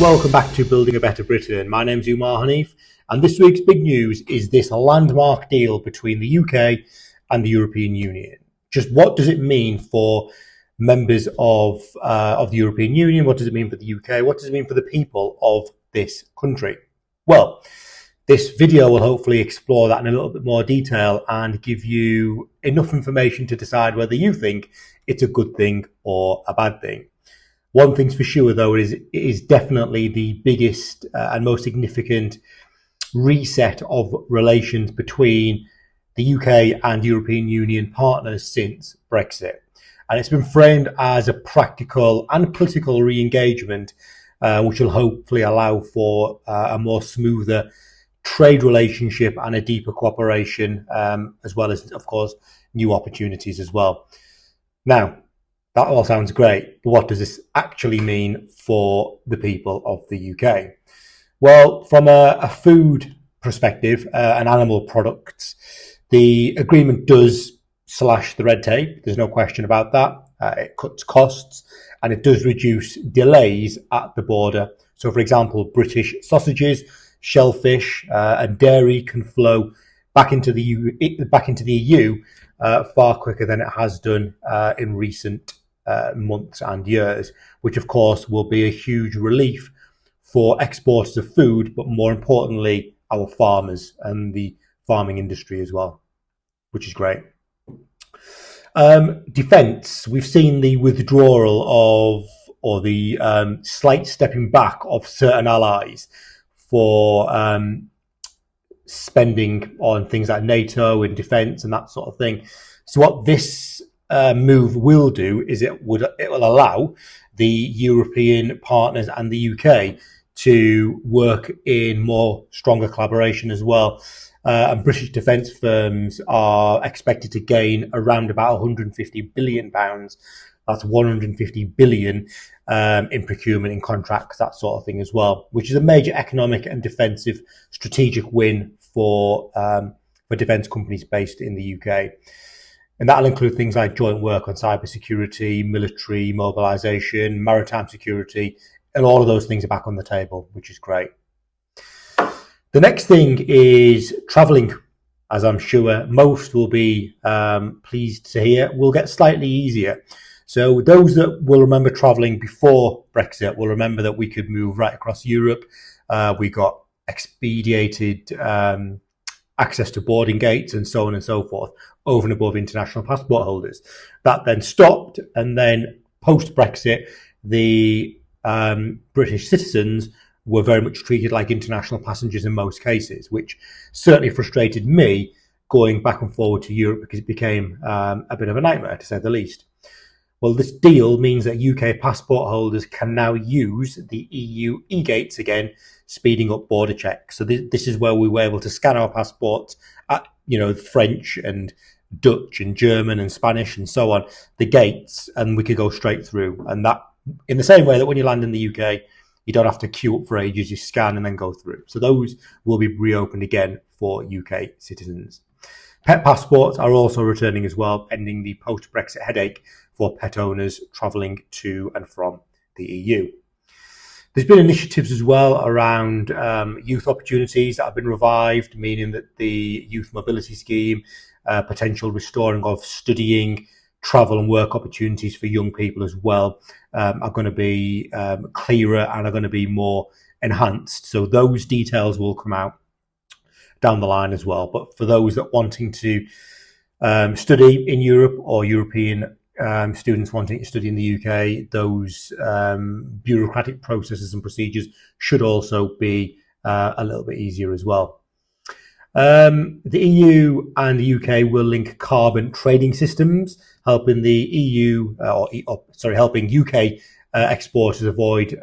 welcome back to Building a Better Britain. My name's Ummar Hanif, and this week's big news is this landmark deal between the UK and the European Union. Just what does it mean for members of the European Union? What does it mean for the UK? What does it mean for the people of this country? Well, this video will hopefully explore that in a little bit more detail and give you enough information to decide whether you think it's a good thing or a bad thing. One thing's for sure, though, is it is definitely the biggest and most significant reset of relations between the UK and European Union partners since Brexit. And it's been framed as a practical and political re-engagement, which will hopefully allow for a more smoother trade relationship and a deeper cooperation, as well as, of course, new opportunities as well. Now, that all sounds great, but what does this actually mean for the people of the UK? Well, from a food perspective and animal products, the agreement does slash the red tape. There's no question about that. It cuts costs and it does reduce delays at the border. So, for example, British sausages, shellfish, and dairy can flow back into the EU far quicker than it has done in recent months and years, which of course will be a huge relief for exporters of food, but more importantly, our farmers and the farming industry as well, which is great. Defence, we've seen the withdrawal of, or the slight stepping back of certain allies for spending on things like NATO and defence and that sort of thing. So what this move will do is it will allow the European partners and the UK to work in more stronger collaboration as well. And British defence firms are expected to gain around about £150 billion. That's 150 billion in procurement, in contracts, that sort of thing as well, which is a major economic and defensive strategic win for defence companies based in the UK. And that'll include things like joint work on cybersecurity, military mobilisation, maritime security, and all of those things are back on the table, which is great. The next thing is travelling, as I'm sure most will be pleased to hear, will get slightly easier. So those that will remember travelling before Brexit will remember that we could move right across Europe. We got expedited access to boarding gates and so on and so forth over and above international passport holders. That then stopped, and then post-Brexit, the British citizens were very much treated like international passengers in most cases, which certainly frustrated me going back and forward to Europe because it became a bit of a nightmare, to say the least. Well, this deal means that UK passport holders can now use the EU e-gates again, speeding up border checks. So this is where we were able to scan our passports at, French and Dutch and German and Spanish and so on, the gates, and we could go straight through. And that, in the same way that when you land in the UK, you don't have to queue up for ages, you scan and then go through. So those will be reopened again for UK citizens. Pet passports are also returning as well, ending the post-Brexit headache for pet owners travelling to and from the EU. There's been initiatives as well around youth opportunities that have been revived, meaning that the youth mobility scheme, potential restoring of studying, travel and work opportunities for young people as well are going to be clearer and are going to be more enhanced. So those details will come out down the line as well. But for those that wanting to study in Europe, or European students wanting to study in the UK, those bureaucratic processes and procedures should also be a little bit easier as well. The EU and the UK will link carbon trading systems, helping the helping UK exporters avoid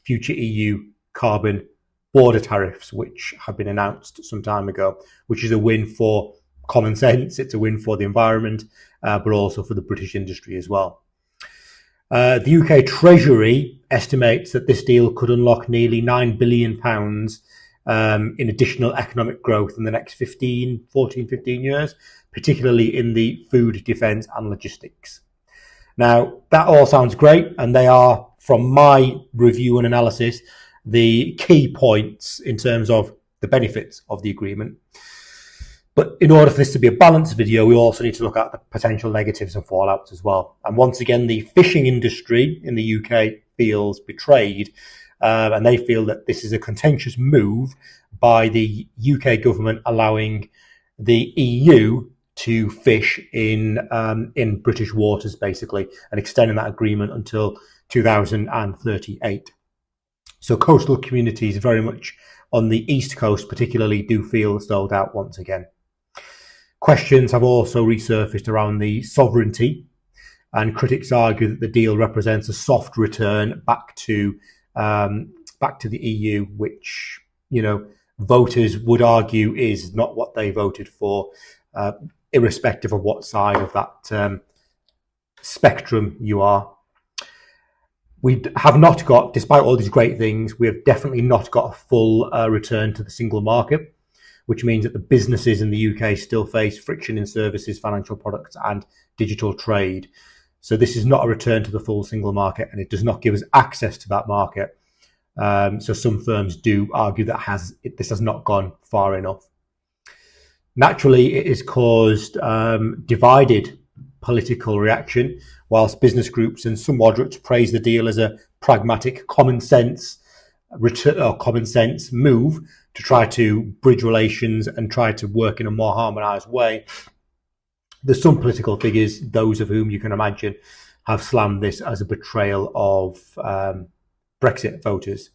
future EU carbon border tariffs, which have been announced some time ago, which is a win for common sense. It's a win for the environment, but also for the British industry as well. The UK Treasury estimates that this deal could unlock nearly £9 billion in additional economic growth in the next 15 years, particularly in the food, defence and logistics. Now, that all sounds great, and they are from my review and analysis, the key points in terms of the benefits of the agreement. But in order for this to be a balanced video, we also need to look at the potential negatives and fallouts as well. And once again, the fishing industry in the UK feels betrayed, and they feel that this is a contentious move by the UK government allowing the EU to fish in British waters, basically, and extending that agreement until 2038. So coastal communities very much on the East Coast particularly do feel sold out once again. Questions have also resurfaced around the sovereignty, and critics argue that the deal represents a soft return back to the EU, which, you know, voters would argue is not what they voted for, irrespective of what side of that spectrum you are. We have not got, despite all these great things, we have definitely not got a full return to the single market, which means that the businesses in the UK still face friction in services, financial products, and digital trade. So this is not a return to the full single market, and it does not give us access to that market. So some firms do argue that this has not gone far enough. Naturally, it has caused divided political reaction, whilst business groups and some moderates praise the deal as a pragmatic, common sense move to try to bridge relations and try to work in a more harmonised way. There's some political figures, those of whom you can imagine, have slammed this as a betrayal of Brexit voters.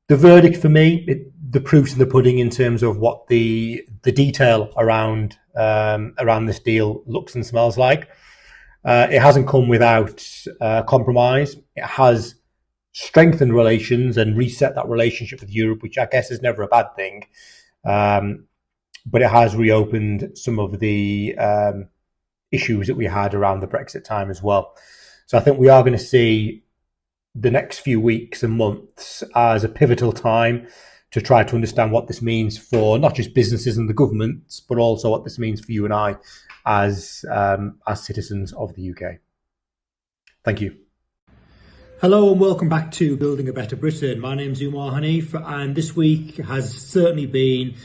The verdict for me, the proof's in the pudding in terms of what the detail around this deal looks and smells like. It hasn't come without compromise. It has strengthened relations and reset that relationship with Europe, which I guess is never a bad thing. But it has reopened some of the issues that we had around the Brexit time as well. So I think we are going to see the next few weeks and months as a pivotal time to try to understand what this means for not just businesses and the governments, but also what this means for you and I as citizens of the UK. Thank you. Hello and welcome back to Building a Better Britain. My name's Ummar Hanif, and this week has certainly been